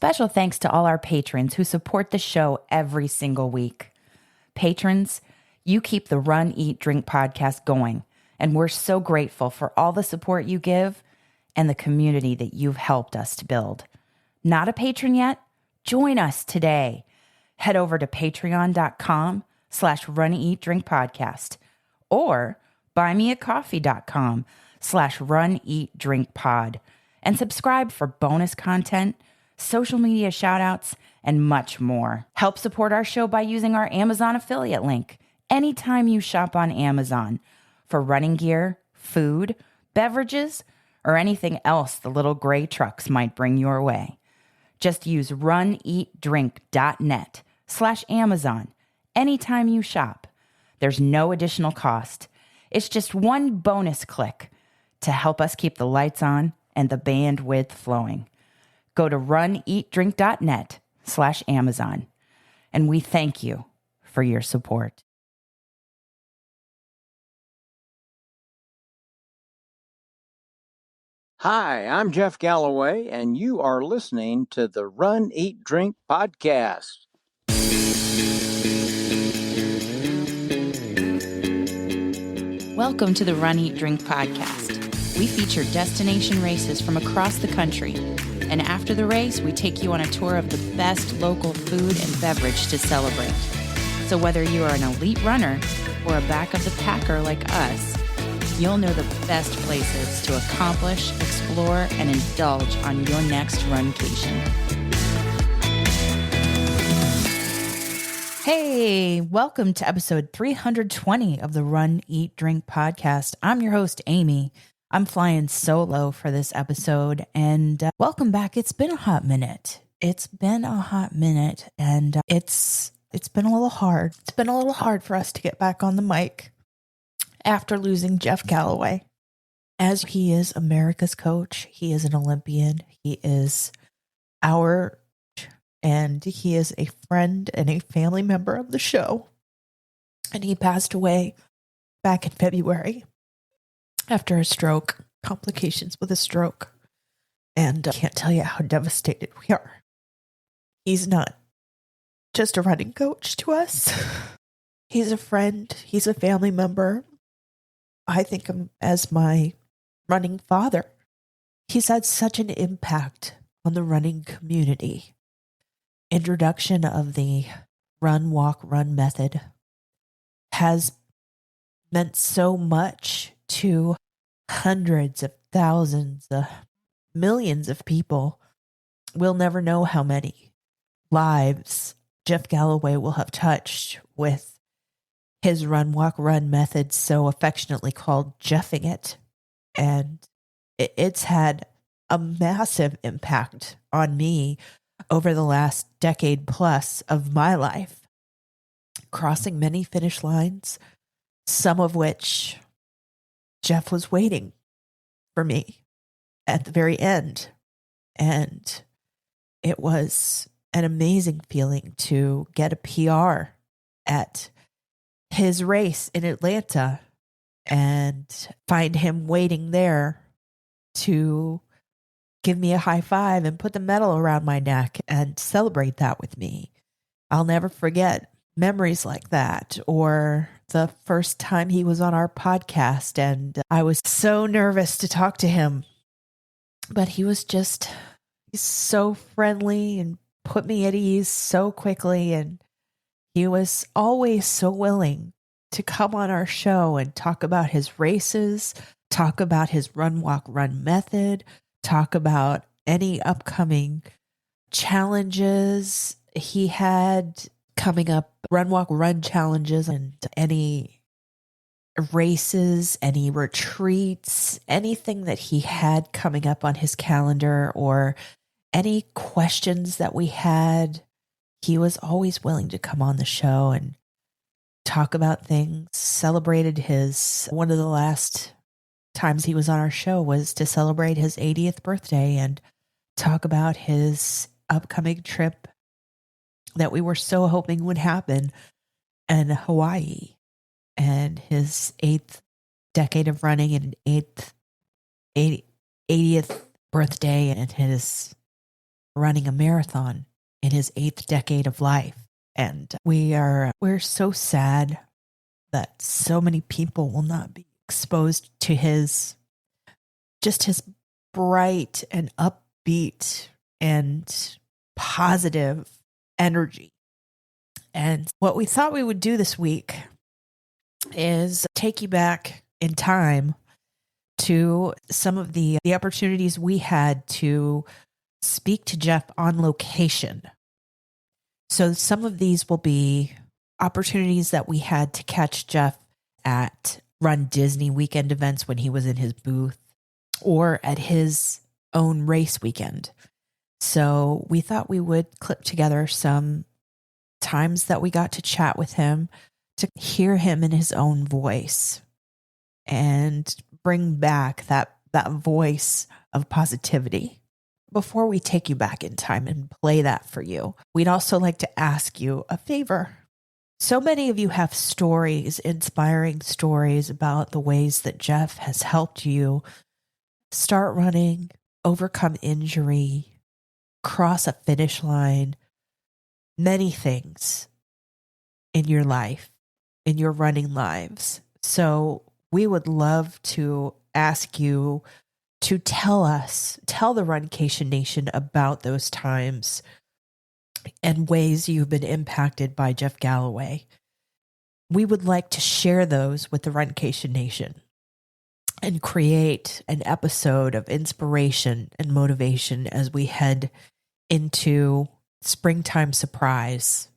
Special thanks to all our patrons who support the show every single week. Patrons, you keep the Run, Eat, Drink podcast going, and we're so grateful for all the support you give and the community that you've helped us to build. Not a patron yet? Join us today. Head over to patreon.com/runeatdrinkpodcast or buymeacoffee.com/runeatdrinkpod and subscribe for bonus content, social media shoutouts, and much more. Help support our show by using our Amazon affiliate link anytime you shop on Amazon for running gear, food, beverages, or anything else the little gray trucks might bring your way. Just use runeatdrink.net/Amazon anytime you shop. There's no additional cost. It's just one bonus click to help us keep the lights on and the bandwidth flowing. Go to runeatdrink.net/Amazon. And we thank you for your support. Hi, I'm Jeff Galloway, and you are listening to the Run, Eat, Drink podcast. Welcome to the Run, Eat, Drink podcast. We feature destination races from across the country. And after the race, we take you on a tour of the best local food and beverage to celebrate. So whether you are an elite runner or a back of the packer like us, you'll know the best places to accomplish, explore, and indulge on your next runcation. Hey, welcome to episode 320 of the Run, Eat, Drink podcast. I'm your host, Amy. I'm flying solo for this episode, and welcome back. It's been a hot minute. And it's been a little hard. It's been a little hard for us to get back on the mic after losing Jeff Galloway. As he is America's coach, he is an Olympian, he is and he is a friend and a family member of the show. And he passed away back in February after a stroke, complications with a stroke. And I can't tell you how devastated we are. He's not just a running coach to us. He's a friend. He's a family member. I think him as my running father. He's had such an impact on the running community. Introduction of the run, walk, run method has meant so much to hundreds of thousands, millions of people. We'll never know how many lives Jeff Galloway will have touched with his run, walk, run method, so affectionately called Jeffing it. And it's had a massive impact on me over the last decade plus of my life, crossing many finish lines, some of which Jeff was waiting for me at the very end. And it was an amazing feeling to get a PR at his race in Atlanta and find him waiting there to give me a high five and put the medal around my neck and celebrate that with me. I'll never forget memories like that, or the first time he was on our podcast and I was so nervous to talk to him, but he's so friendly and put me at ease so quickly. And he was always so willing to come on our show and talk about his races, talk about his run, walk, run method, talk about any upcoming challenges he had coming up, run, walk, run challenges, and any races, any retreats, anything that he had coming up on his calendar, or any questions that we had. He was always willing to come on the show and talk about things. Celebrated one of the last times he was on our show was to celebrate his 80th birthday and talk about his upcoming trip that we were so hoping would happen in Hawaii, and his 8th decade of running and 80th birthday, and his running a marathon in his 8th decade of life. And we're so sad that so many people will not be exposed to his bright and upbeat and positive energy. And what we thought we would do this week is take you back in time to some of the opportunities we had to speak to Jeff on location. So some of these will be opportunities that we had to catch Jeff at Run Disney weekend events when he was in his booth, or at his own race weekend. So we thought we would clip together some times that we got to chat with him, to hear him in his own voice and bring back that voice of positivity. Before we take you back in time and play that for you, we'd also like to ask you a favor. So many of you have stories, inspiring stories about the ways that Jeff has helped you start running, overcome injury, cross a finish line, many things in your life, in your running lives. So we would love to ask you to tell the Runcation Nation about those times and ways you've been impacted by Jeff Galloway. We would like to share those with the Runcation Nation and create an episode of inspiration and motivation as we head into Springtime Surprise,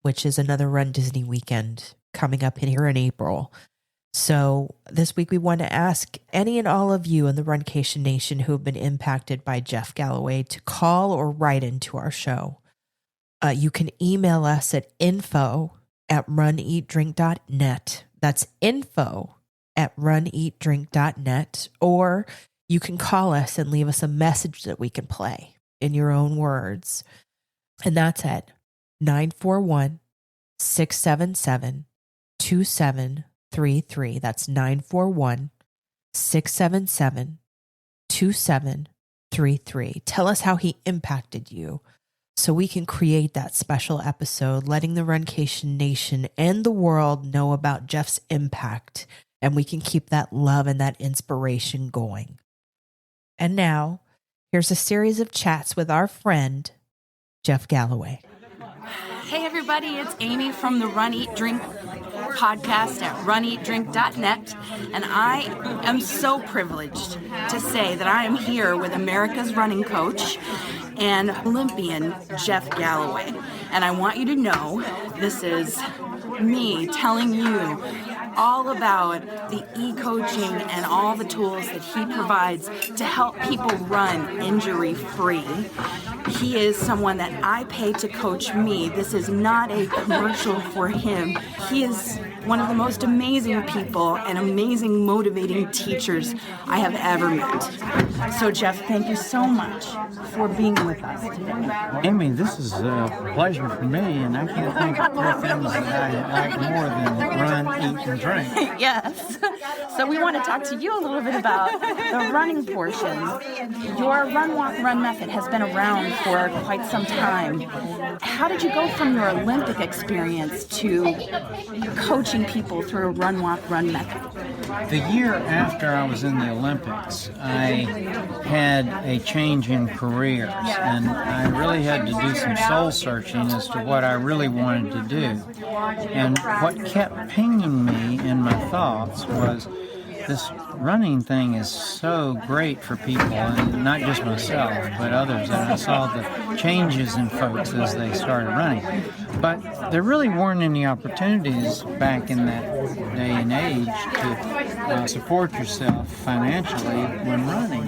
which is another Run Disney weekend coming up here in April. So this week we want to ask any and all of you in the Runcation Nation who have been impacted by Jeff Galloway to call or write into our show. You can email us at info@runeatdrink.net. That's info@runeatdrink.net. Or you can call us and leave us a message that we can play in your own words. And that's at 941-677-2733. That's 941-677-2733. Tell us how he impacted you so we can create that special episode, letting the Runcation Nation and the world know about Jeff's impact, and we can keep that love and that inspiration going. And now, here's a series of chats with our friend, Jeff Galloway. Hey everybody, it's Amy from the Run, Eat, Drink podcast at runeatdrink.net, and I am so privileged to say that I am here with America's running coach and Olympian Jeff Galloway. And I want you to know this is me telling you all about the e-coaching and all the tools that he provides to help people run injury-free. He is someone that I pay to coach me. This is not a commercial for him. He is one of the most amazing people and amazing motivating teachers I have ever met. So Jeff, thank you so much for being with us today. Amy, this is a pleasure for me, and I can't think of more things that I like more than run, eat, and drink. Yes. So we want to talk to you a little bit about the running portion. Your run, walk, run method has been around for quite some time. How did you go from your Olympic experience to coaching people through a run, walk, run method? The year after I was in the Olympics, I had a change in careers, and I really had to do some soul searching as to what I really wanted to do. And what kept pinging me in my thoughts was, this running thing is so great for people, and not just myself, but others. And I saw the changes in folks as they started running. But there really weren't any opportunities back in that day and age to support yourself financially when running.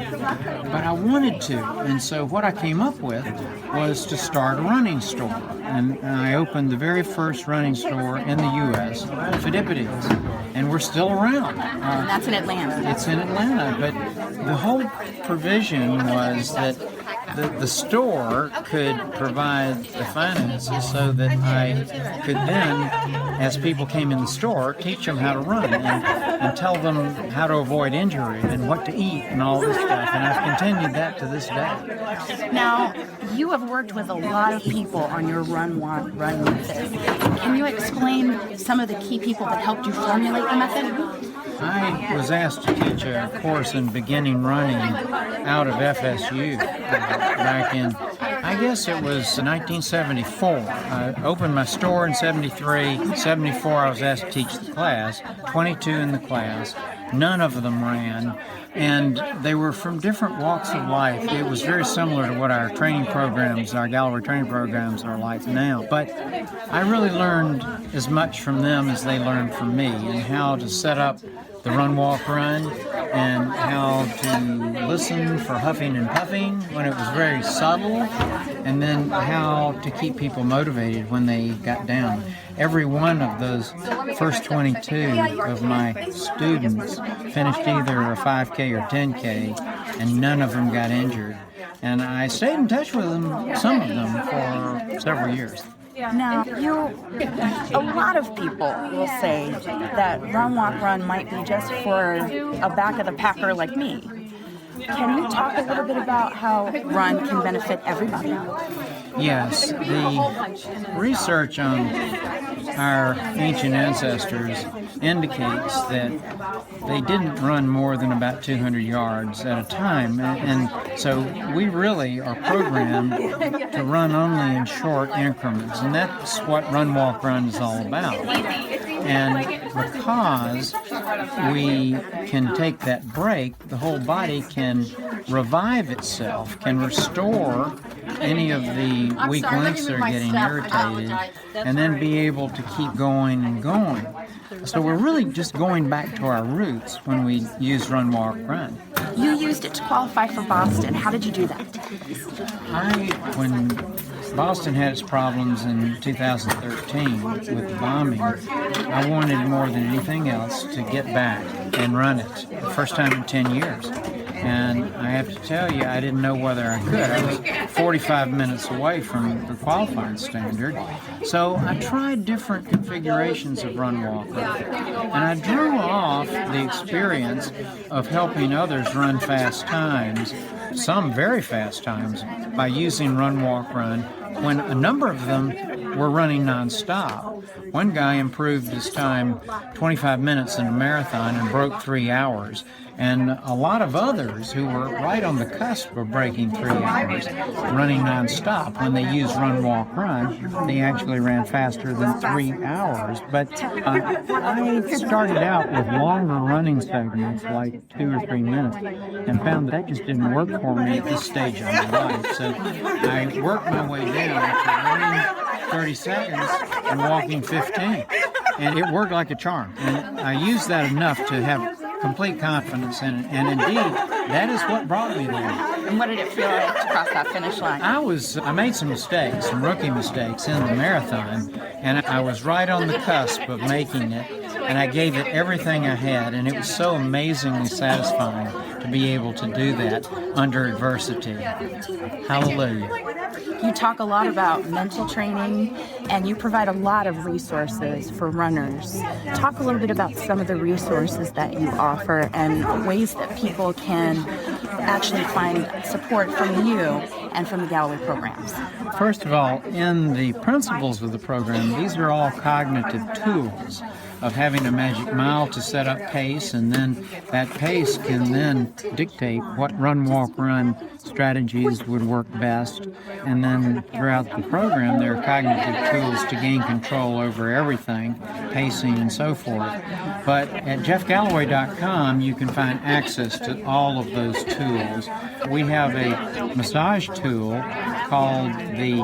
But I wanted to, and so what I came up with was to start a running store. And I opened the very first running store in the U.S., Phidippides, and we're still around. And that's in Atlanta. It's in Atlanta, but the whole provision was that the store could provide the finances so that I could then, as people came in the store, teach them how to run and tell them how to avoid injury and what to eat and all this stuff. And I've continued that to this day. Now, you have worked with a lot of people on your Run, Walk, Run method. Can you explain some of the key people that helped you formulate the method? I was asked to teach a course in beginning running out of FSU back in, I guess it was 1974. I opened my store in 73. 74, I was asked to teach the class, 22 in the class. None of them ran, and they were from different walks of life. It was very similar to what our training programs, our Galloway training programs are like now. But I really learned as much from them as they learned from me, and how to set up the run, walk, run, and how to listen for huffing and puffing when it was very subtle, and then how to keep people motivated when they got down. Every one of those first 22 of my students finished either a 5K or 10K, and none of them got injured. And I stayed in touch with them, some of them, for several years. Now, a lot of people will say that Run, Walk, Run might be just for a back of the packer like me. Can you talk a little bit about how Run can benefit everybody? Yes, the research on our ancient ancestors indicates that they didn't run more than about 200 yards at a time, and so we really are programmed to run only in short increments, and that's what Run, Walk, Run is all about. And because we can take that break, the whole body can revive itself, can restore any of the weak links that are getting irritated, and then be able to keep going and going. So we're really just going back to our roots when we use Run, Walk, Run. You used it to qualify for Boston. How did you do that? When Boston had its problems in 2013 with the bombing, I wanted more than anything else to get back and run it, the first time in 10 years. And I have to tell you, I didn't know whether I could. I was 45 minutes away from the qualifying standard. So I tried different configurations of Run, Walk, Run. And I drew off the experience of helping others run fast times, some very fast times, by using Run, Walk, Run, when a number of them were running nonstop. One guy improved his time 25 minutes in a marathon and broke 3 hours. And a lot of others who were right on the cusp of breaking 3 hours, running nonstop, when they used Run, Walk, Run, they actually ran faster than 3 hours. But I started out with longer running segments, like 2 or 3 minutes, and found that just didn't work for me at this stage of my life. So I worked my way down to running 30 seconds and walking 15. And it worked like a charm. And I used that enough to have complete confidence in it, and indeed, that is what brought me there. And what did it feel like to cross that finish line? I made some mistakes, some rookie mistakes in the marathon, and I was right on the cusp of making it, and I gave it everything I had, and it was so amazingly satisfying to be able to do that under adversity. Hallelujah. You talk a lot about mental training, and you provide a lot of resources for runners. Talk a little bit about some of the resources that you offer and ways that people can actually find support from you and from the Galloway programs. First of all, in the principles of the program, these are all cognitive tools of having a magic mile to set up pace, and then that pace can then dictate what Run, Walk, Run strategies would work best. And then throughout the program, there are cognitive tools to gain control over everything, pacing and so forth. But at jeffgalloway.com, you can find access to all of those tools. We have a massage tool called the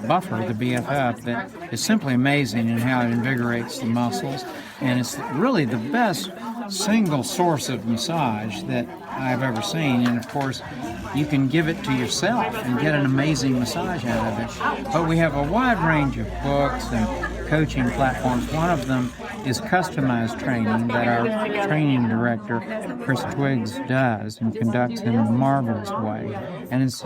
Buffer, the BFF, that is simply amazing in how it invigorates the muscles. And it's really the best single source of massage that I've ever seen. And of course, you can give it to yourself and get an amazing massage out of it. But we have a wide range of books and coaching platforms. One of them is customized training that our training director, Chris Twiggs, does and conducts in a marvelous way. And it's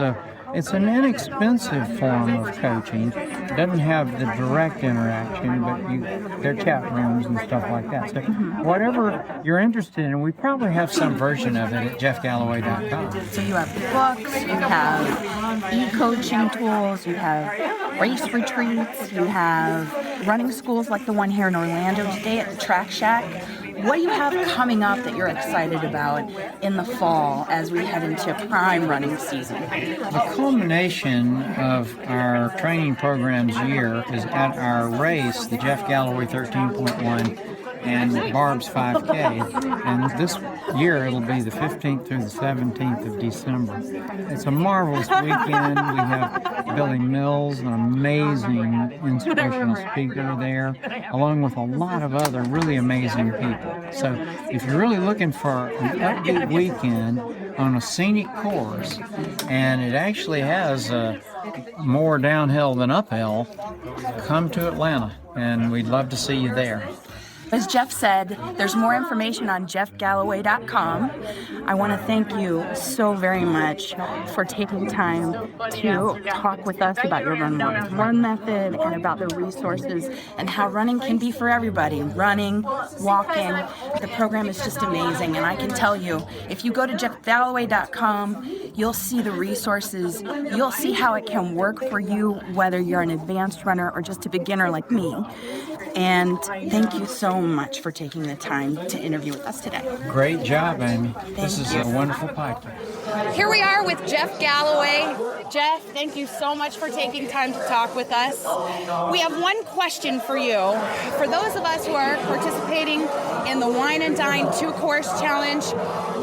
It's an inexpensive form of coaching. It doesn't have the direct interaction, but there are chat rooms and stuff like that. So whatever you're interested in, we probably have some version of it at jeffgalloway.com. So you have books, you have e-coaching tools, you have race retreats, you have running schools like the one here in Orlando today at the Track Shack. What do you have coming up that you're excited about in the fall as we head into prime running season? The culmination of our training program's year is at our race, the Jeff Galloway 13.1 and Barb's 5K. And this year it'll be the 15th through the 17th of December. It's a marvelous weekend. We have Billy Mills, an amazing inspirational speaker there, along with a lot of other really amazing people. So if you're really looking for an upbeat weekend on a scenic course, and it actually has more downhill than uphill, come to Atlanta, and we'd love to see you there. As Jeff said, there's more information on jeffgalloway.com. I want to thank you so very much for taking time to talk with us about your run method and about the resources and how running can be for everybody. Running, walking, the program is just amazing. And I can tell you, if you go to jeffgalloway.com, you'll see the resources. You'll see how it can work for you, whether you're an advanced runner or just a beginner like me. And thank you so much for taking the time to interview with us today. Great job, Amy. This is a wonderful podcast. Here we are with Jeff Galloway. Jeff, thank you so much for taking time to talk with us. We have one question for you. For those of us who are participating in the Wine and Dine 2-course challenge,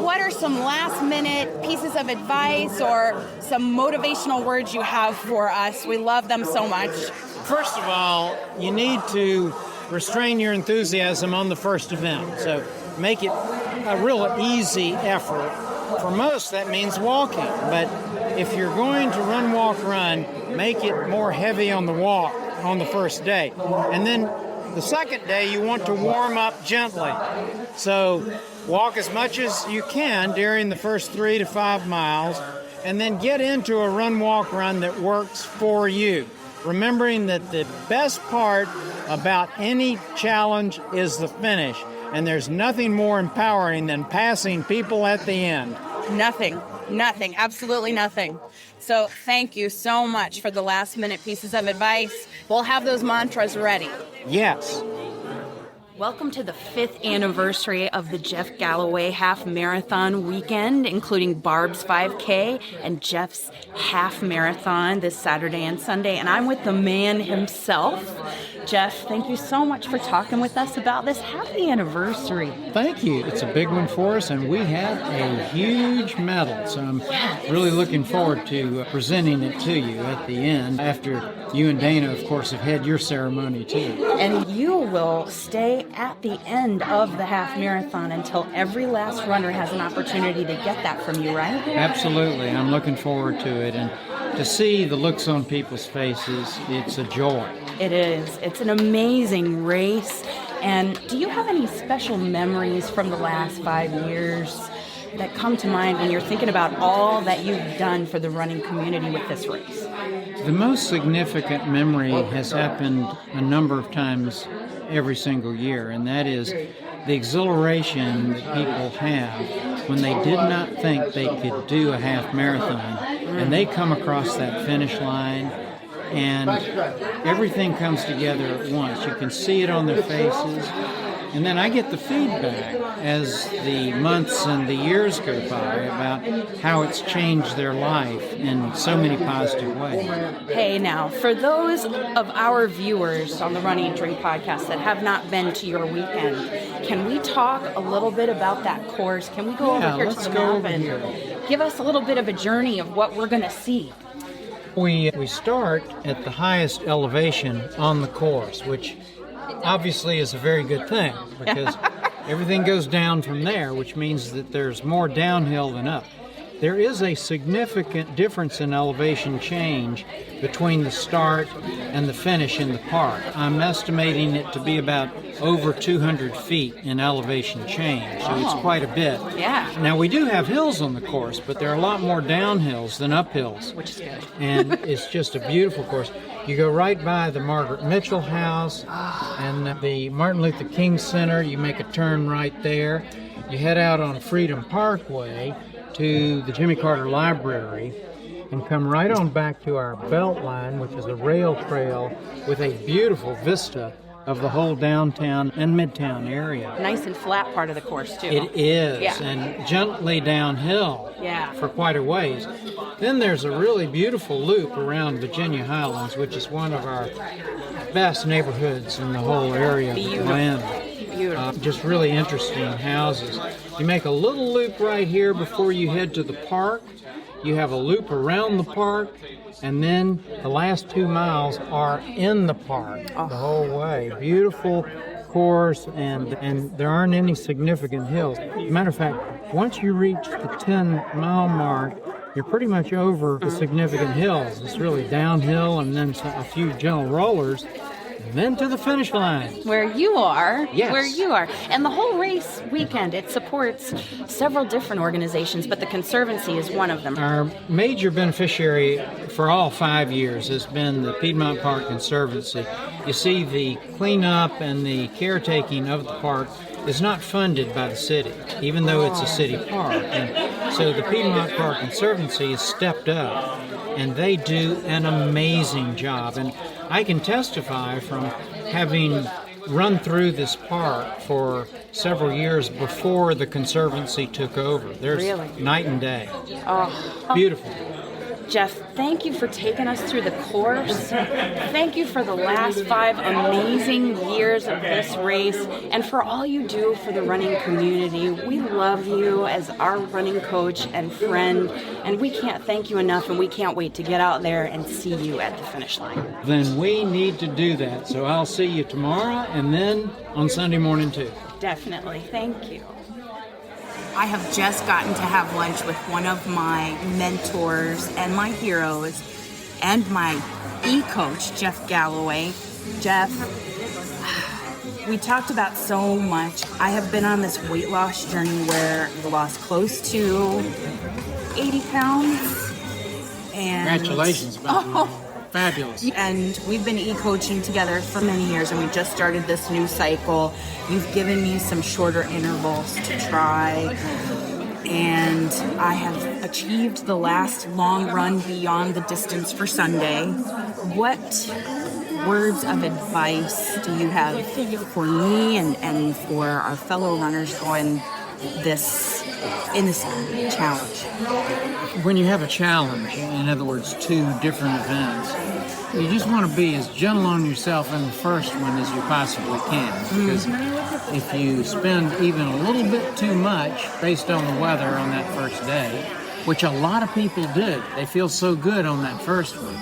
what are some last-minute pieces of advice or some motivational words you have for us? We love them so much. First of all, you need to restrain your enthusiasm on the first event. So make it a real easy effort. For most, that means walking. But if you're going to run, walk, run, make it more heavy on the walk on the first day. And then the second day, you want to warm up gently. So walk as much as you can during the first 3 to 5 miles, and then get into a run, walk, run that works for you. Remembering that the best part about any challenge is the finish, and there's nothing more empowering than passing people at the end. Nothing, absolutely nothing. So thank you so much for the last-minute pieces of advice. We'll have those mantras ready. Yes. Welcome to the 5th anniversary of the Jeff Galloway Half Marathon weekend, including Barb's 5K and Jeff's Half Marathon this Saturday and Sunday. And I'm with the man himself. Jeff, thank you so much for talking with us about this happy anniversary. Thank you. It's a big one for us, and we have a huge medal. So I'm really looking forward to presenting it to you at the end, after you and Dana, of course, have had your ceremony too. And you will stay at the end of the half marathon until every last runner has an opportunity to get that from you, right? Absolutely. I'm looking forward to it. And to see the looks on people's faces, it's a joy. It is. It's an amazing race. And do you have any special memories from the last 5 years that come to mind when you're thinking about all that you've done for the running community with this race? The most significant memory has happened a number of times every single year, and that is the exhilaration that people have when they did not think they could do a half marathon, and they come across that finish line, and everything comes together at once. You can see it on their faces, and then I get the feedback as the months and the years go by about how it's changed their life in so many positive ways. Hey, now, for those of our viewers on the Run, Eat, Drink podcast that have not been to your weekend, can we talk a little bit about that course? Can we go over here to the map and give us a little bit of a journey of what we're going to see? We start at the highest elevation on the course, which obviously is a very good thing, because everything goes down from there, which means that there's more downhill than up. there is a significant difference in elevation change between the start and the finish in the park. I'm estimating it to be about over 200 feet in elevation change, so it's quite a bit. Yeah. Now, we do have hills on the course, but there are a lot more downhills than uphills. Which is good. And it's just a beautiful course. You go right by the Margaret Mitchell House and the Martin Luther King Center. You make a turn right there. You head out on Freedom Parkway to the Jimmy Carter Library and come right on back to our Beltline, which is a rail trail with a beautiful vista of the whole downtown and midtown area. Nice and flat part of the course, too. It is, Yeah. and gently downhill for quite a ways. Then there's a really beautiful loop around Virginia Highlands, which is one of our best neighborhoods in the whole area of Atlanta. Beautiful. Just really interesting houses. You make a little loop right here before you head to the park. You have a loop around the park, and then the last 2 miles are in the park the whole way. Beautiful course, and there aren't any significant hills. As a matter of fact, once you reach the 10-mile mark, you're pretty much over the significant hills. It's really downhill and then a few gentle rollers, and then to the finish line. Where you are. Yes. Where you are. And the whole race weekend, it supports several different organizations, but the Conservancy is one of them. Our major beneficiary for all 5 years has been the Piedmont Park Conservancy. You see, the cleanup and the caretaking of the park is not funded by the city, even though it's a city park. And so the Piedmont Park Conservancy has stepped up, and they do an amazing job. And I can testify from having run through this park for several years before the Conservancy took over. There's night and day. Oh. Beautiful. Jeff, thank you for taking us through the course. Thank you for the last 5 amazing years of this race and for all you do for the running community. We love you as our running coach and friend, and we can't thank you enough, and we can't wait to get out there and see you at the finish line. Then we need to do that. So I'll see you tomorrow and then on Sunday morning too. Definitely. Thank you. I have just gotten to have lunch with one of my mentors and my heroes and my e-coach, Jeff Galloway. Jeff, we talked about so much. I have been on this weight loss journey where I've lost close to 80 pounds. And Congratulations, Bob. Fabulous. And we've been e-coaching together for many years, and we just started this new cycle. You've given me some shorter intervals to try, and I have achieved the last long run beyond the distance for Sunday. What words of advice do you have for me and for our fellow runners going in this challenge? When you have a challenge, in other words, 2 different events, you just want to be as gentle on yourself in the first one as you possibly can. Because if you spend even a little bit too much based on the weather on that first day, which a lot of people do, they feel so good on that first one,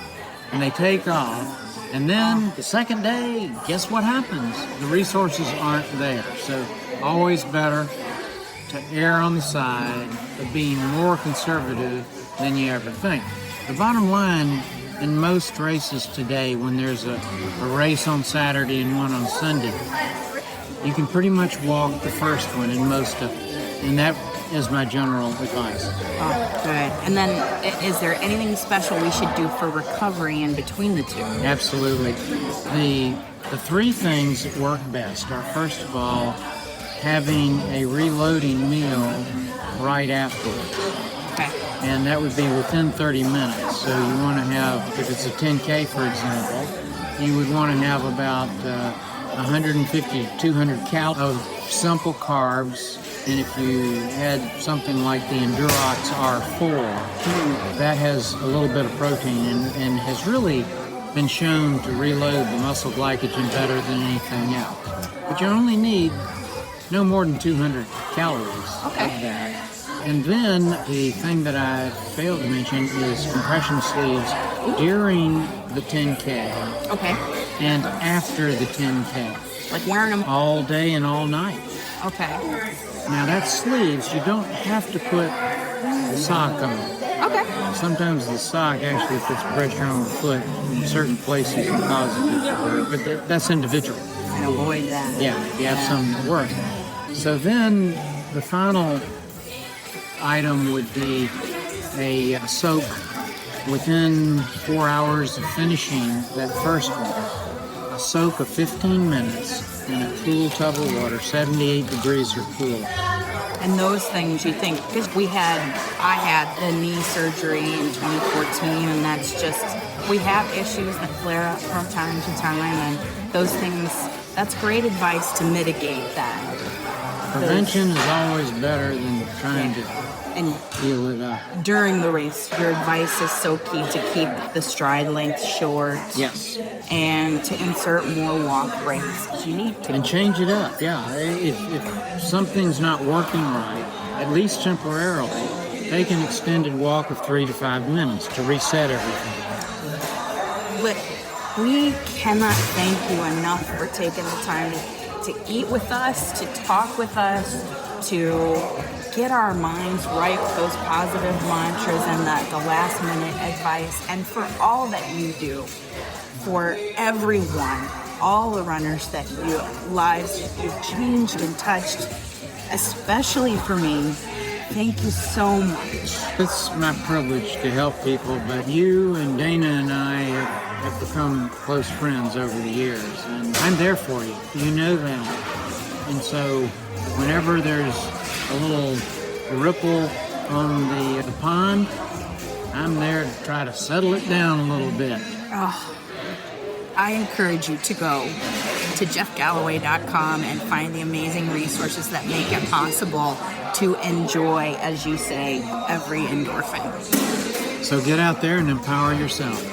and they take off. And then the second day, guess what happens? The resources aren't there. So always better to err on the side of being more conservative than you ever think. The bottom line in most races today, when there's a race on Saturday and one on Sunday, you can pretty much walk the first one in most of it. And that is my general advice. Oh, good. And then is there anything special we should do for recovery in between the 2? Absolutely. The 3 things that work best are, first of all, having a reloading meal right afterwards. Okay. And that would be within 30 minutes. So you want to have, if it's a 10K, for example, you would want to have about 150 to 200 calories of simple carbs. And if you had something like the Endurox R4, that has a little bit of protein and has really been shown to reload the muscle glycogen better than anything else. But you only need no more than 200 calories of that. And then the thing that I failed to mention is compression sleeves during the 10K. Okay. And after the 10K. Like wearing them all day and all night. Okay. Now that's sleeves. You don't have to put sock on. Okay. Sometimes the sock actually puts pressure on the foot in certain places and causes it to hurt, but that's individual. And avoid that. Yeah, you have some that work. So then the final item would be a soak within 4 hours of finishing that first one. A soak of 15 minutes in a cool tub of water, 78 degrees or cooler. And those things you think, because I had the knee surgery in 2014, and that's just, we have issues that flare up from time to time, and those things, that's great advice to mitigate that. Prevention is always better than trying to heal it up. During the race, your advice is so key to keep the stride length short. Yes. And to insert more walk breaks if you need to. And change it up, yeah. If something's not working right, at least temporarily, take an extended walk of 3 to 5 minutes to reset everything. But we cannot thank you enough for taking the time to eat with us, to talk with us, to get our minds right with those positive mantras and the last minute advice, and for all that you do for everyone, all the runners that lives you've changed and touched, especially for me. Thank you so much. It's my privilege to help people, but you and Dana and I have become close friends over the years, and I'm there for you. You know that. And so whenever there's a little ripple on the pond, I'm there to try to settle it down a little bit. Oh, I encourage you to go to jeffgalloway.com and find the amazing resources that make it possible to enjoy, as you say, every endorphin. So get out there and empower yourself.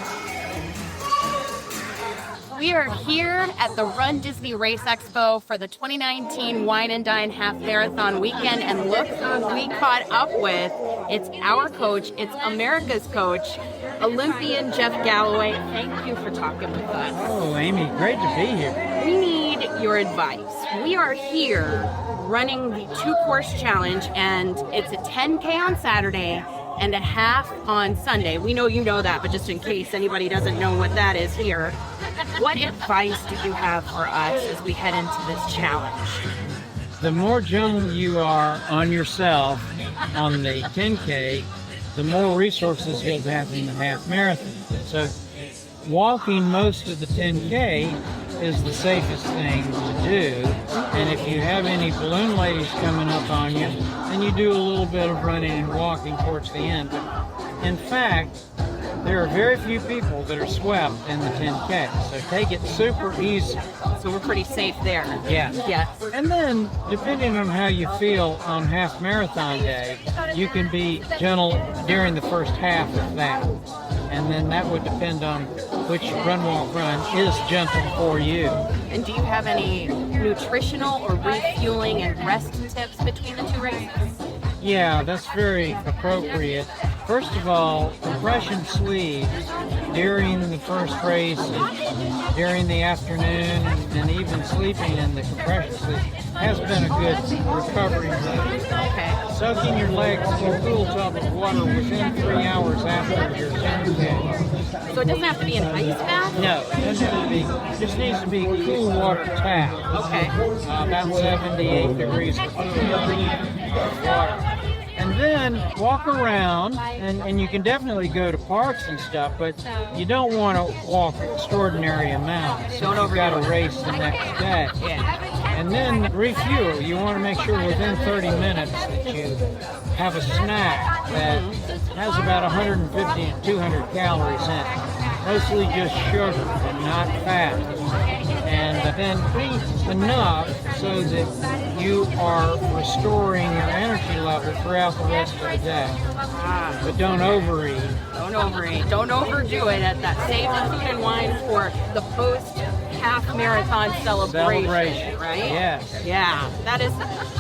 We are here at the Run Disney Race Expo for the 2019 Wine and Dine Half Marathon weekend, and look who we caught up with. It's our coach, it's America's coach, Olympian Jeff Galloway. Thank you for talking with us. Oh, Amy, great to be here. We need your advice. We are here running the 2-course challenge, and it's a 10K on Saturday and a half on Sunday. We know you know that, but just in case anybody doesn't know what that is here, what advice do you have for us as we head into this challenge? The more gentle you are on yourself on the 10K, the more resources you'll have in the half marathon. So walking most of the 10K is the safest thing to do. And if you have any balloon ladies coming up on you, then you do a little bit of running and walking towards the end. But in fact, there are very few people that are swept in the 10K, so take it super easy. So we're pretty safe there. Yes. Yes. And then, depending on how you feel on half marathon day, you can be gentle during the first half of that. And then that would depend on which run, walk, run is gentle for you. And do you have any nutritional or refueling and rest tips between the two races? Yeah, that's very appropriate. First of all, compression sleeves during the first race, and during the afternoon, and even sleeping in the compression sleeves has been a good recovery mode. Okay. Soaking your legs in a cool tub of water within 3 hours after your 10K. So it doesn't have to be an ice bath? No, it doesn't have to be. It just needs to be cool water tap. Okay. About 78 degrees of water. And then walk around, and you can definitely go to parks and stuff, but you don't want to walk extraordinary amounts. Don't You've got to race the next day. Yeah. And then refuel. You want to make sure within 30 minutes that you have a snack that has about 150 and 200 calories in it. Mostly just sugar and not fat. And then eat enough so that you are restoring your energy level throughout the rest of the day. But don't overeat. Don't overeat. Don't overdo it at that. Save the food and wine for the post-half marathon celebration, right? Yes. Yeah, that is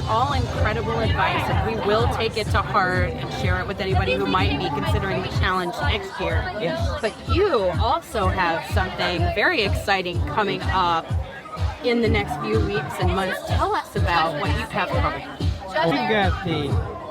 all incredible advice, and we will take it to heart and share it with anybody who might be considering the challenge next year. Yes. But you also have something very exciting coming up in the next few weeks and months. Tell us about what you have coming. We've got the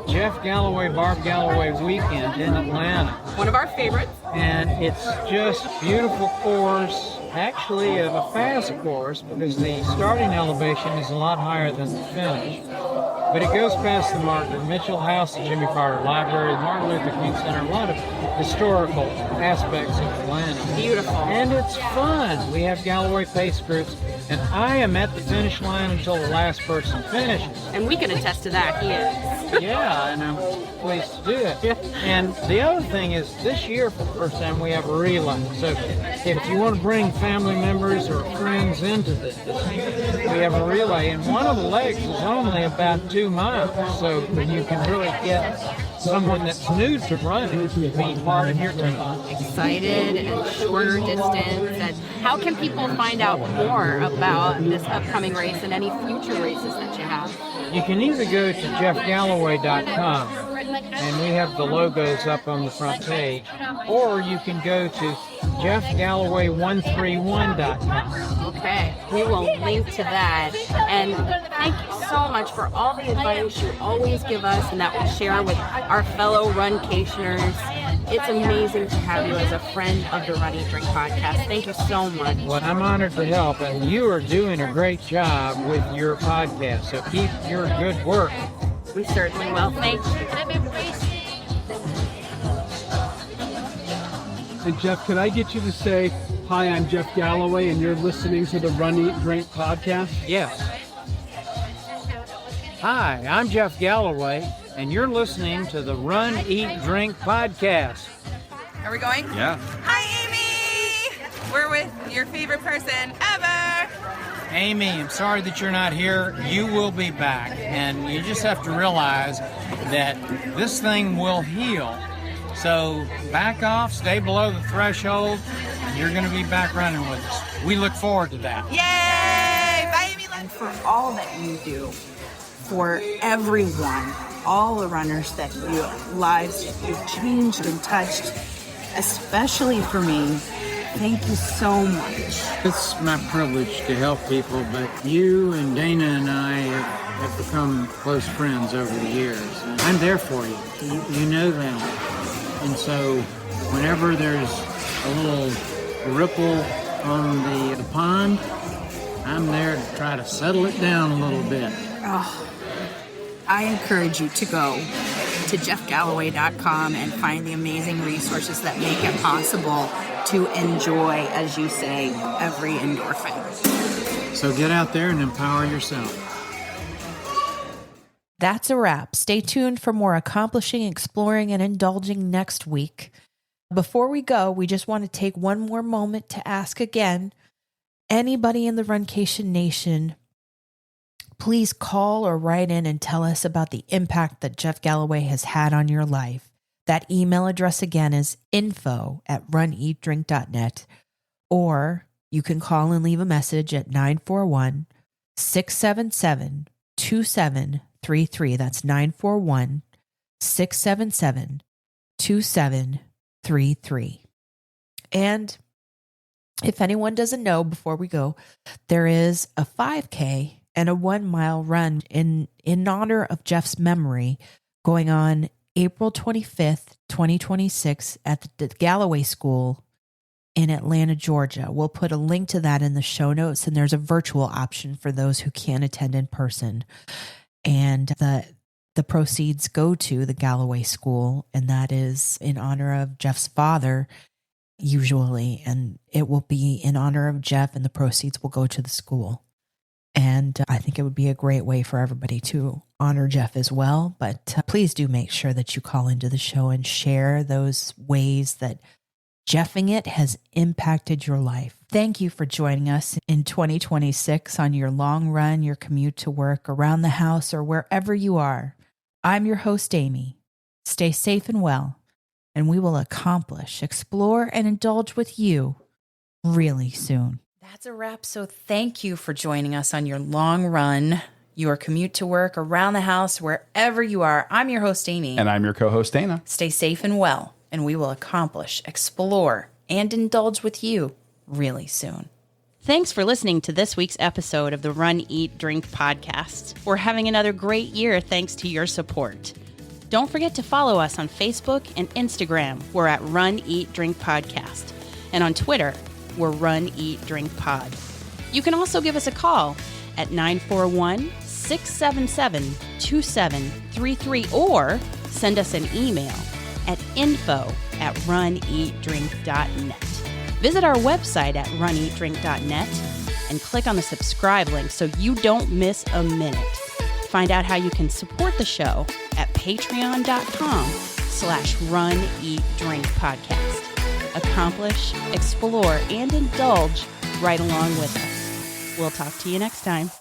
Jeff Galloway, Barb Galloway weekend in Atlanta. One of our favorites. And it's just beautiful course, actually a fast course because the starting elevation is a lot higher than the finish. But it goes past the Martin Mitchell House, the Jimmy Carter Library, the Martin Luther King Center, a lot of historical aspects of Atlanta. Beautiful. And it's fun. We have Galloway pace groups, and I am at the finish line until the last person finishes. And we can attest to that, he is. Yeah, and I'm pleased to do it. And the other thing is, this year for the first time we have a relay. So if you want to bring family members or friends into this, we have a relay. And one of the legs is only about 2 miles, so you can really get someone that's new to running to be part of your team. Excited and shorter distance. And how can people find out more about this upcoming race and any future races that you have? You can either go to jeffgalloway.com, and we have the logos up on the front page, or you can go to jeffgalloway131.com. Okay, we will link to that. And thank you so much for all the advice you always give us and that we share with our fellow Runcationers. It's amazing to have you as a friend of the Run Eat Drink podcast. Thank you so much. Well, I'm honored to help, and you are doing a great job with your podcast, so keep your good work. We certainly will. Thank you. And Jeff, could I get you to say, hi, I'm Jeff Galloway, and you're listening to the Run, Eat, Drink podcast? Yes. Hi, I'm Jeff Galloway, and you're listening to the Run, Eat, Drink podcast. Are we going? Yeah. Hi, Amy! We're with your favorite person ever! Amy, I'm sorry that you're not here. You will be back, and you just have to realize that this thing will heal. So back off, stay below the threshold, and you're going to be back running with us. We look forward to that. Yay! Bye, Amy! And for all that you do for everyone, all the runners that lives you've changed and touched, especially for me. Thank you so much. It's my privilege to help people, but you and Dana and I have become close friends over the years. I'm there for you. You know that. And so whenever there's a little ripple on the pond, I'm there to try to settle it down a little bit. Oh, I encourage you to go to jeffgalloway.com and find the amazing resources that make it possible to enjoy, as you say, every endorphin. So get out there and empower yourself. That's a wrap. Stay tuned for more accomplishing, exploring, and indulging next week. Before we go, we just want to take one more moment to ask again, anybody in the Runcation Nation, please call or write in and tell us about the impact that Jeff Galloway has had on your life. That email address again is info@runeatdrink.net, or you can call and leave a message at 941-677-2733. That's 941-677-2733. And if anyone doesn't know, before we go, there is a 5K and a 1 mile run in honor of Jeff's memory going on April 25th, 2026 at the Galloway School in Atlanta, Georgia. We'll put a link to that in the show notes, and there's a virtual option for those who can't attend in person. And the proceeds go to the Galloway School, and that is in honor of Jeff's father, usually, and it will be in honor of Jeff, and the proceeds will go to the school. And I think it would be a great way for everybody to honor Jeff as well. But please do make sure that you call into the show and share those ways that Jeffing it has impacted your life. Thank you for joining us in 2026 on your long run, your commute to work, around the house, or wherever you are. I'm your host, Amy. Stay safe and well, and we will accomplish, explore, and indulge with you really soon. That's a wrap. So thank you for joining us on your long run, your commute to work, around the house, wherever you are. I'm your host, Amy. And I'm your co-host, Dana. Stay safe and well, and we will accomplish, explore, and indulge with you really soon. Thanks for listening to this week's episode of the Run, Eat, Drink podcast. We're having another great year thanks to your support. Don't forget to follow us on Facebook and Instagram. We're at Run, Eat, Drink Podcast. And on Twitter, we're Run, Eat, Drink Pod. You can also give us a call at 941-677-2733 or send us an email at info@runeatdrink.net. Visit our website at runeatdrink.net and click on the subscribe link so you don't miss a minute. Find out how you can support the show at patreon.com/runeatdrinkpodcast. Accomplish, explore, and indulge right along with us. We'll talk to you next time.